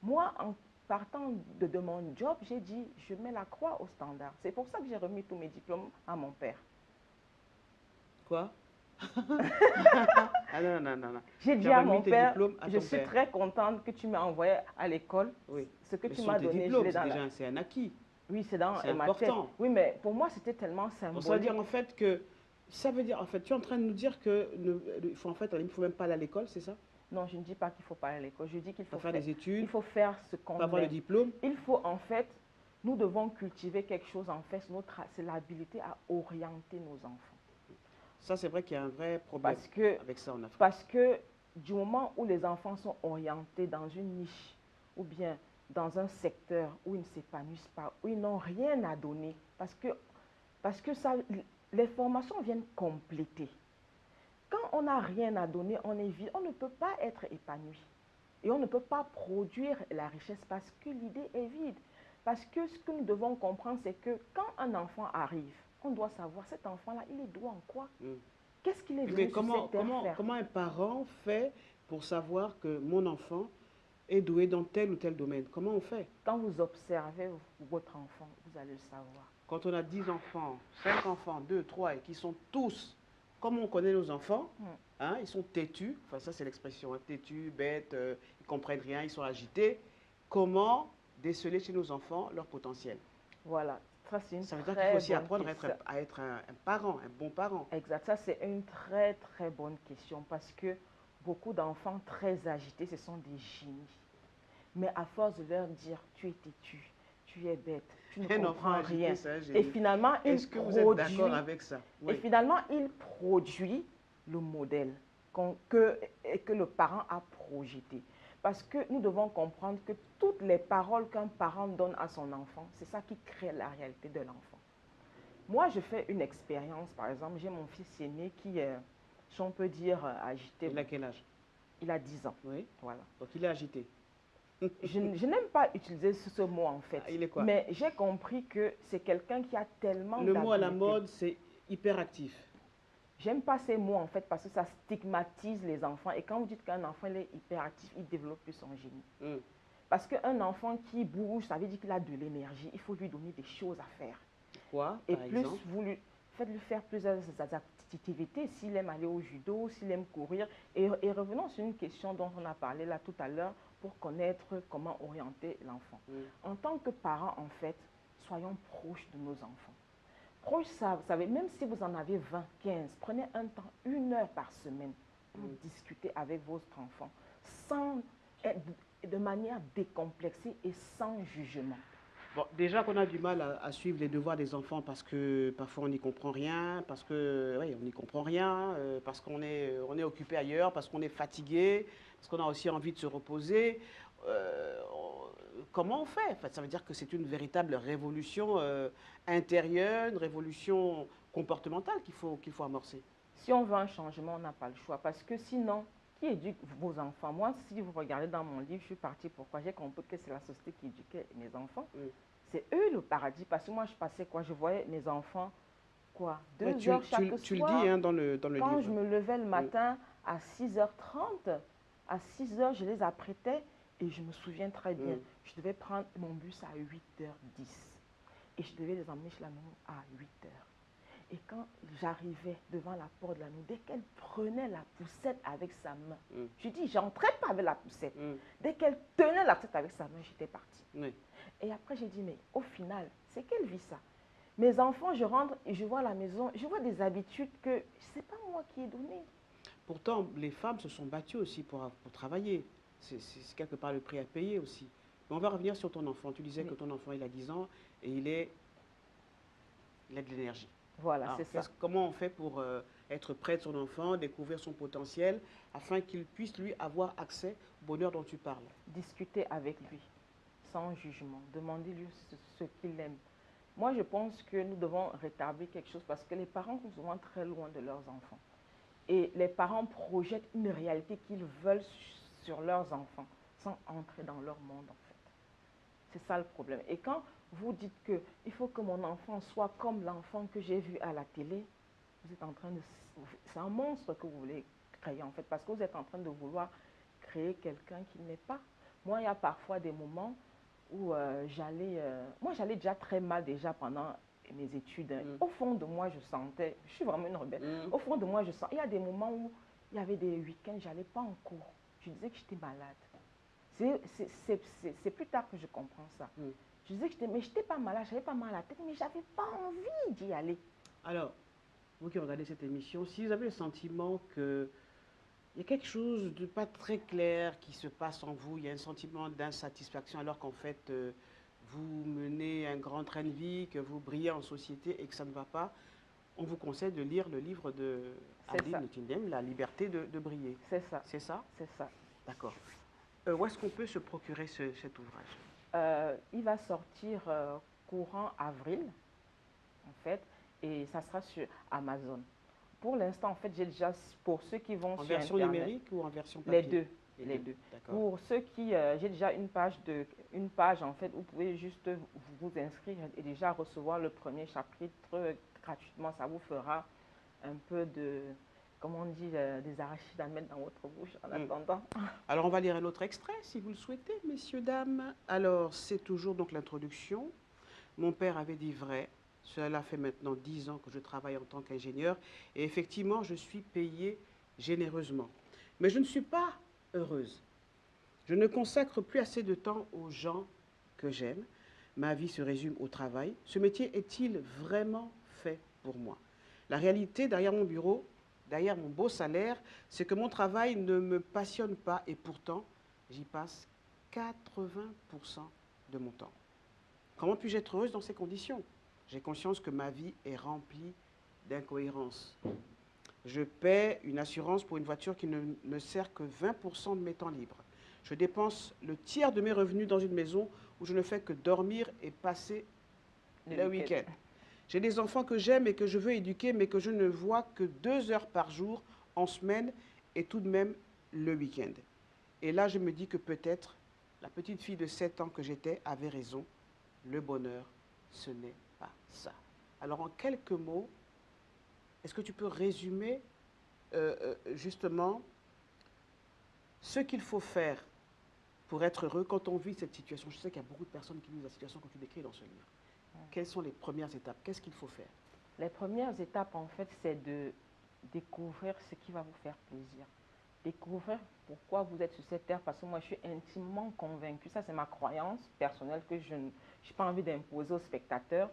Moi, en partant de mon job, j'ai dit, je mets la croix au standard. C'est pour ça que j'ai remis tous mes diplômes à mon père. Quoi? Ah non, non, non, non. J'ai dit Tu as à remis mon tes père, diplômes à je ton suis père. très contente que tu m'as envoyé à l'école. Oui. Ce que Mais tu ce m'as sont tes donné, je diplômes, l'ai dans la... c'est un acquis. Oui, c'est dans C'est ma tête. important. Oui, mais pour moi, c'était tellement Donc, ça veut symbolique. dire en fait que, ça veut dire en fait, tu es en train de nous dire que il faut en fait, il faut même pas aller à l'école, c'est ça? Non, je ne dis pas qu'il ne faut pas aller à l'école. Je dis qu'il faut Pas faire des il études, faut faire ce qu'on pas avoir le aime. diplôme. Il faut en fait, nous devons cultiver quelque chose en fait, c'est l'habilité à orienter nos enfants. Ça, c'est vrai qu'il y a un vrai problème avec ça en Afrique. Parce que du moment où les enfants sont orientés dans une niche ou bien dans un secteur où ils ne s'épanouissent pas, où ils n'ont rien à donner, parce que ça, les formations viennent compléter. Quand on n'a rien à donner, on est vide, on ne peut pas être épanoui. Et on ne peut pas produire la richesse parce que l'idée est vide. Parce que ce que nous devons comprendre, c'est que quand un enfant arrive, on doit savoir, cet enfant-là, il est doué en quoi? Qu'est-ce qu'il est venu Mais sur cette terre faire? comment un parent fait pour savoir que mon enfant est doué dans tel ou tel domaine? Comment on fait? Quand vous observez votre enfant, vous allez le savoir. Quand on a 10 enfants, 5 enfants, 2, 3, et qui sont tous, comme on connaît nos enfants, hein, ils sont têtus, enfin ça c'est l'expression, hein, têtus, bêtes, ils ne comprennent rien, ils sont agités. Comment déceler chez nos enfants leur potentiel? Voilà, ça c'est une Ça veut très dire qu'il faut aussi bonne apprendre question. à être un parent, un bon parent. Exact, ça c'est une très très bonne question parce que beaucoup d'enfants très agités, ce sont des génies. Mais à force de leur dire, tu es têtu, tu es bête, tu ne comprends rien. Et finalement, est-ce que vous êtes d'accord avec ça? Et finalement, il produit le modèle que le parent a projeté. Parce que nous devons comprendre que toutes les paroles qu'un parent donne à son enfant, c'est ça qui crée la réalité de l'enfant. Moi, je fais une expérience, par exemple, j'ai mon fils aîné qui est, si on peut dire, agité. Il a quel âge? Il a 10 ans. Oui. Voilà. Donc il est agité. Je n'aime pas utiliser ce mot en fait. Il est quoi? Mais j'ai compris que c'est quelqu'un qui a tellement Le mot à la d'habileté. mode, c'est hyperactif. J'aime pas ces mots en fait parce que ça stigmatise les enfants. Et quand vous dites qu'un enfant il est hyperactif, il développe plus son génie. Parce qu'un enfant qui bouge, ça veut dire qu'il a de l'énergie. Il faut lui donner des choses à faire. Quoi, et par plus exemple? vous lui faites-lui faire plusieurs activités, s'il aime aller au judo, s'il aime courir. Et revenons sur une question dont on a parlé là tout à l'heure pour connaître comment orienter l'enfant. En tant que parents, en fait, soyons proches de nos enfants. Proches, ça, vous savez, même si vous en avez 20, 15, prenez un temps, 1 heure par semaine pour discuter avec votre enfant, de manière décomplexée et sans jugement. Bon, déjà qu'on a du mal à suivre les devoirs des enfants parce que parfois on n'y comprend rien, parce que oui, on n'y comprend rien, parce qu'on est occupé ailleurs, parce qu'on est fatigué, parce qu'on a aussi envie de se reposer. Comment on fait? En fait, ça veut dire que c'est une véritable révolution intérieure, une révolution comportementale qu'il faut amorcer. Si on veut un changement, on n'a pas le choix. Parce que sinon, qui éduque vos enfants? Moi, si vous regardez dans mon livre, je suis partie pourquoi j'ai compris que c'est la société qui éduquait mes enfants. C'est eux le paradis. Parce que moi, je passais quoi? Je voyais mes enfants, quoi, 2 heures chaque soir. Tu le dis hein, dans le livre. Quand je me levais le matin à 6h30, à 6h, je les apprêtais et je me souviens très bien. Je devais prendre mon bus à 8h10 et je devais les emmener chez la maman à 8h. Et quand j'arrivais devant la porte de la maison, dès qu'elle prenait la poussette avec sa main, je dis, j'entrais pas avec la poussette. Dès qu'elle tenait la poussette avec sa main, j'étais partie. Et après, j'ai dit, mais au final, c'est quelle vie ça? Mes enfants, je rentre et je vois à la maison, je vois des habitudes que ce n'est pas moi qui ai donné. Pourtant, les femmes se sont battues aussi pour travailler. C'est quelque part le prix à payer aussi. Mais on va revenir sur ton enfant. Tu disais que ton enfant, il a 10 ans et il a de l'énergie. Voilà, c'est ça. Comment on fait pour être près de son enfant, découvrir son potentiel, afin qu'il puisse, lui, avoir accès au bonheur dont tu parles? Discuter avec lui, sans jugement. Demandez-lui ce qu'il aime. Moi, je pense que nous devons rétablir quelque chose parce que les parents sont souvent très loin de leurs enfants. Et les parents projettent une réalité qu'ils veulent sur leurs enfants, sans entrer dans leur monde, en fait. C'est ça le problème. Et quand vous dites qu'il faut que mon enfant soit comme l'enfant que j'ai vu à la télé, vous êtes en train de... C'est un monstre que vous voulez créer, en fait, parce que vous êtes en train de vouloir créer quelqu'un qui n'est pas. Moi, il y a parfois des moments où moi, j'allais déjà très mal déjà pendant mes études. Au fond de moi, je sentais... Je suis vraiment une rebelle. Au fond de moi, je sens... Il y a des moments où il y avait des week-ends, je n'allais pas en cours. Je disais que j'étais malade. C'est plus tard que je comprends ça. Je disais que je n'étais pas malade, je n'avais pas mal à la tête, mais je n'avais pas envie d'y aller. Alors, vous qui regardez cette émission, si vous avez le sentiment qu'il y a quelque chose de pas très clair qui se passe en vous, il y a un sentiment d'insatisfaction alors qu'en fait, vous menez un grand train de vie, que vous brillez en société et que ça ne va pas, on vous conseille de lire le livre de Adeline Nottingham, La liberté de briller. C'est ça. C'est ça? C'est ça. D'accord. Où est-ce qu'on peut se procurer cet ouvrage? Il va sortir courant avril, en fait, et ça sera sur Amazon. Pour l'instant, en fait, j'ai déjà, pour ceux qui vont en sur version Internet, numérique ou en version papier? Les deux. D'accord. Pour ceux qui, j'ai déjà une page en fait, où vous pouvez juste vous inscrire et déjà recevoir le premier chapitre gratuitement. Ça vous fera un peu de, comment on dit, des arachides à mettre dans votre bouche en attendant. Alors, on va lire un autre extrait, si vous le souhaitez, messieurs, dames. Alors, c'est toujours donc l'introduction. Mon père avait dit vrai. Cela fait maintenant 10 ans que je travaille en tant qu'ingénieur. Et effectivement, je suis payée généreusement. Mais je ne suis pas heureuse. Je ne consacre plus assez de temps aux gens que j'aime. Ma vie se résume au travail. Ce métier est-il vraiment fait pour moi? La réalité, derrière mon bureau, derrière mon beau salaire, c'est que mon travail ne me passionne pas et pourtant, j'y passe 80% de mon temps. Comment puis-je être heureuse dans ces conditions? J'ai conscience que ma vie est remplie d'incohérences. Je paie une assurance pour une voiture qui ne me sert que 20% de mes temps libres. Je dépense le tiers de mes revenus dans une maison où je ne fais que dormir et passer le week-end. J'ai des enfants que j'aime et que je veux éduquer, mais que je ne vois que 2 heures par jour en semaine et tout de même le week-end. Et là, je me dis que peut-être la petite fille de 7 ans que j'étais avait raison. Le bonheur, ce n'est pas ça. Alors, en quelques mots, est-ce que tu peux résumer justement ce qu'il faut faire pour être heureux quand on vit cette situation? Je sais qu'il y a beaucoup de personnes qui vivent la situation que tu décris dans ce livre. Quelles sont les premières étapes? Qu'est-ce qu'il faut faire? Les premières étapes, en fait, c'est de découvrir ce qui va vous faire plaisir. Découvrir pourquoi vous êtes sur cette terre, parce que moi, je suis intimement convaincue, ça c'est ma croyance personnelle que je n'ai pas envie d'imposer aux spectateurs,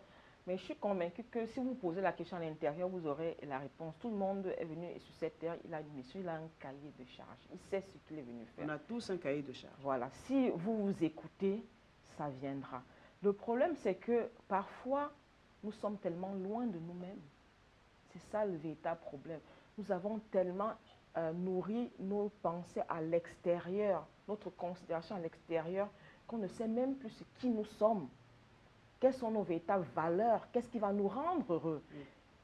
mais je suis convaincue que si vous posez la question à l'intérieur, vous aurez la réponse. Tout le monde est venu sur cette terre, il a une mission, il a un cahier de charge, il sait ce qu'il est venu faire. On a tous un cahier de charge. Voilà, si vous vous écoutez, ça viendra. Le problème, c'est que parfois, nous sommes tellement loin de nous-mêmes. C'est ça le véritable problème. Nous avons tellement nourri nos pensées à l'extérieur, notre considération à l'extérieur, qu'on ne sait même plus qui nous sommes. Quelles sont nos véritables valeurs? Qu'est-ce qui va nous rendre heureux?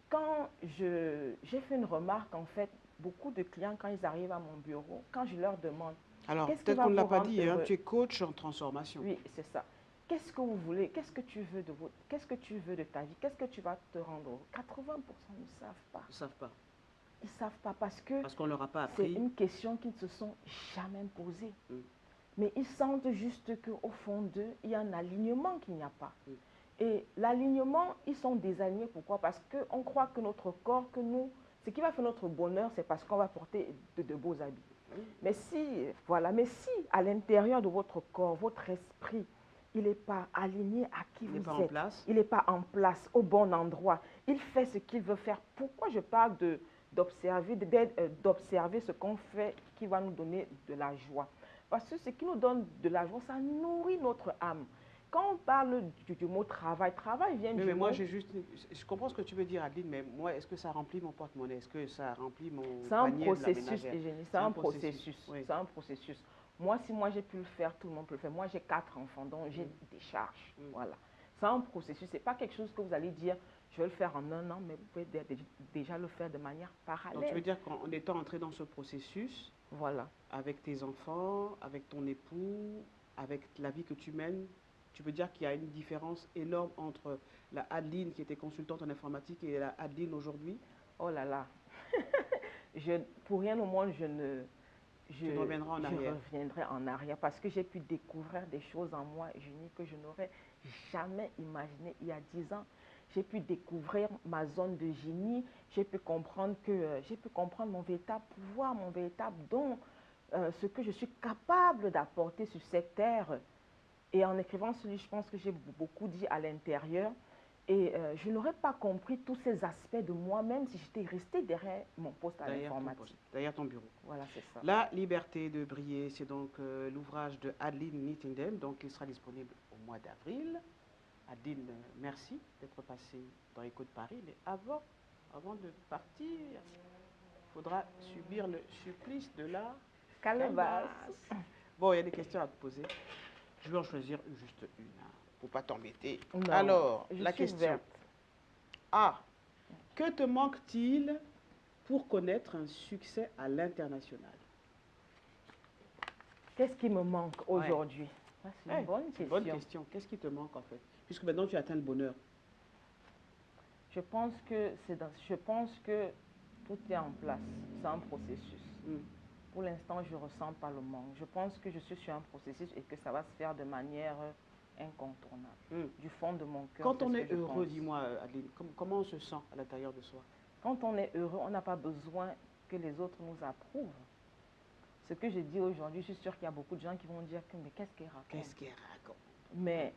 Quand j'ai fait une remarque, en fait, beaucoup de clients, quand ils arrivent à mon bureau, quand je leur demande... Alors, peut-être qu'on ne l'a pas dit, hein, tu es coach en transformation. Oui, c'est ça. Qu'est-ce que vous voulez? Qu'est-ce que tu veux qu'est-ce que tu veux de ta vie? Qu'est-ce que tu vas te rendre heureux? 80% ne savent pas. Ils ne savent pas. Ils ne savent pas parce qu'on ne leur a pas appris. C'est une question qu'ils ne se sont jamais posée. Mais ils sentent juste qu'au fond d'eux, il y a un alignement qu'il n'y a pas. Et l'alignement, ils sont désalignés. Pourquoi? Parce qu'on croit que notre corps, que nous, ce qui va faire notre bonheur, c'est parce qu'on va porter de beaux habits. Mais si à l'intérieur de votre corps, votre esprit, il n'est pas aligné à qui vous êtes, il n'est pas en place, au bon endroit, il fait ce qu'il veut faire. Pourquoi je parle d'observer ce qu'on fait qui va nous donner de la joie? Parce que ce qui nous donne de la joie, ça nourrit notre âme. Quand on parle du mot travail vient du mot... Mais moi, je comprends ce que tu veux dire, Adeline, mais moi, est-ce que ça remplit mon porte-monnaie? Est-ce que ça remplit mon panier de la ménagère? C'est un processus, c'est un processus. Moi, si moi j'ai pu le faire, tout le monde peut le faire. Moi, j'ai 4 enfants, donc j'ai des charges. Voilà. C'est un processus, ce n'est pas quelque chose que vous allez dire, je vais le faire en 1 an, mais vous pouvez déjà le faire de manière parallèle. Donc, tu veux dire qu'en étant entré dans ce processus, voilà, avec tes enfants, avec ton époux, avec la vie que tu mènes, tu veux dire qu'il y a une différence énorme entre la Adeline qui était consultante en informatique et la Adeline aujourd'hui? Oh là là. Pour rien au monde, Tu reviendras en arrière. Je reviendrai en arrière parce que j'ai pu découvrir des choses en moi, Eugénie, que je n'aurais jamais imaginé il y a 10 ans. J'ai pu découvrir ma zone de génie, j'ai pu comprendre mon véritable pouvoir, mon véritable don, ce que je suis capable d'apporter sur cette terre. Et en écrivant ce livre, je pense que j'ai beaucoup dit à l'intérieur. Et je n'aurais pas compris tous ces aspects de moi-même si j'étais restée derrière mon poste à l'informatique. Derrière ton bureau. Voilà, c'est ça. La liberté de briller, c'est donc l'ouvrage de Adeline Nietendam, donc il sera disponible au mois d'avril. Adeline, merci d'être passée dans Écho de Paris. Mais avant de partir, il faudra subir le supplice de la Calebasse. Bon, il y a des questions à te poser. Je vais en choisir juste une, hein, pour ne pas t'embêter. Non, Alors, la question. Verte. A. Que te manque-t-il pour connaître un succès à l'international? Qu'est-ce qui me manque aujourd'hui? C'est une bonne question. Qu'est-ce qui te manque en fait? Puisque maintenant tu atteins le bonheur. Je pense que tout est en place. C'est un processus. Pour l'instant, je ne ressens pas le manque. Je pense que je suis sur un processus et que ça va se faire de manière incontournable. Du fond de mon cœur. Quand on est heureux, dis-moi, Adeline, comment on se sent à l'intérieur de soi? Quand on est heureux, on n'a pas besoin que les autres nous approuvent. Ce que je dis aujourd'hui, je suis sûre qu'il y a beaucoup de gens qui vont dire que mais qu'est-ce qu'elle raconte? Qu'est-ce qu'elle raconte? Mais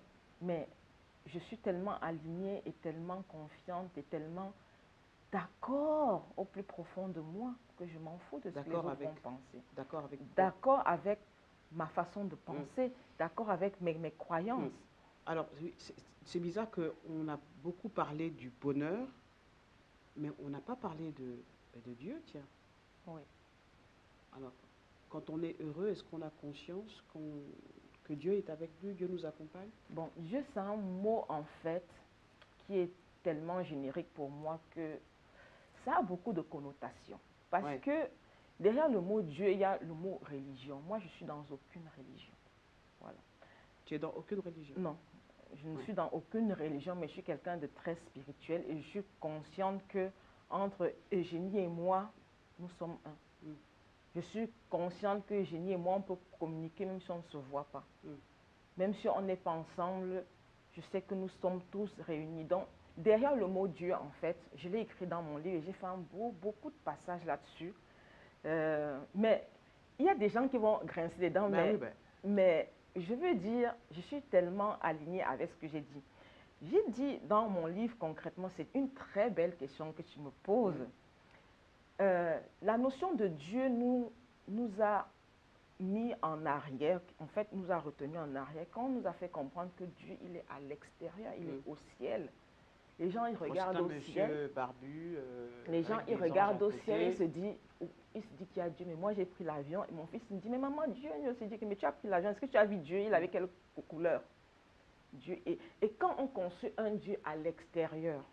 je suis tellement alignée et tellement confiante et tellement d'accord au plus profond de moi que je m'en fous de ce que les autres vont penser. D'accord avec ma façon de penser, d'accord avec mes croyances. Alors, c'est bizarre qu'on a beaucoup parlé du bonheur, mais on n'a pas parlé de Dieu, tiens. Oui. Alors, quand on est heureux, est-ce qu'on a conscience que Dieu est avec nous, Dieu nous accompagne? Bon, Dieu, c'est un mot, en fait, qui est tellement générique pour moi que ça a beaucoup de connotations. Parce que derrière le mot Dieu, il y a le mot religion. Moi, je ne suis dans aucune religion. Voilà. Tu es dans aucune religion? Non, je ne suis dans aucune religion, mais je suis quelqu'un de très spirituel et je suis consciente que entre Eugénie et moi, nous sommes un. Je suis consciente que Eugénie et moi, on peut communiquer même si on ne se voit pas. Même si on n'est pas ensemble, je sais que nous sommes tous réunis. Donc, derrière le mot Dieu, en fait, je l'ai écrit dans mon livre et j'ai fait beaucoup de passages là-dessus. Mais il y a des gens qui vont grincer les dents, mais je veux dire, je suis tellement alignée avec ce que j'ai dit. J'ai dit dans mon livre concrètement, c'est une très belle question que tu me poses. La notion de Dieu nous a mis en arrière, en fait, nous a retenu en arrière quand on nous a fait comprendre que Dieu, il est à l'extérieur, il est au ciel. Les gens, ils regardent au ciel. Barbu, les gens, ils regardent au ciel et se disent qu'il y a Dieu. Mais moi, j'ai pris l'avion et mon fils me dit, mais maman, Dieu, il se dit, mais tu as pris l'avion, est-ce que tu as vu Dieu? Il avait quelle couleur? Dieu. Et quand on construit un Dieu à l'extérieur,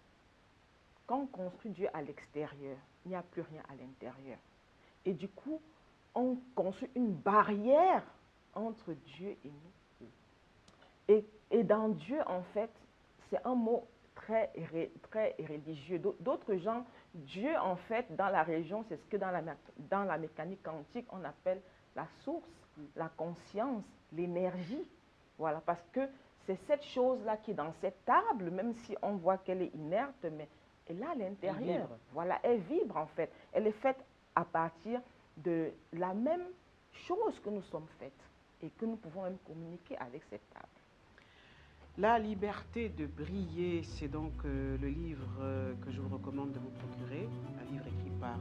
quand on construit Dieu à l'extérieur, il n'y a plus rien à l'intérieur. Et du coup, on construit une barrière entre Dieu et nous. Et dans Dieu, en fait, c'est un mot très religieux. D'autres gens, Dieu, en fait, dans la religion, c'est ce que dans la mécanique quantique, on appelle la source, la conscience, l'énergie. Voilà, parce que c'est cette chose-là qui est dans cette table, même si on voit qu'elle est inerte, mais elle est à l'intérieur. Voilà, elle vibre, en fait. Elle est faite à partir de la même chose que nous sommes faites et que nous pouvons même communiquer avec cette table. La liberté de briller, c'est donc le livre que je vous recommande de vous procurer, un livre écrit par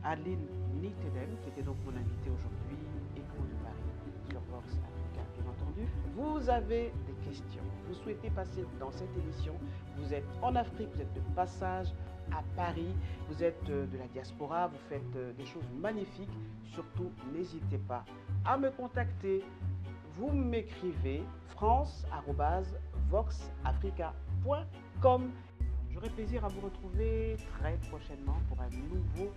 Adeline Nietendam, qui était donc mon invitée aujourd'hui, Écho de Paris, sur Vox Africa, bien entendu. Vous avez des questions, vous souhaitez passer dans cette émission, vous êtes en Afrique, vous êtes de passage à Paris, vous êtes de la diaspora, vous faites des choses magnifiques, surtout n'hésitez pas à me contacter. Vous m'écrivez france@voxafrica.com. J'aurai plaisir à vous retrouver très prochainement pour un nouveau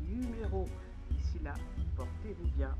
numéro. D'ici là, portez-vous bien.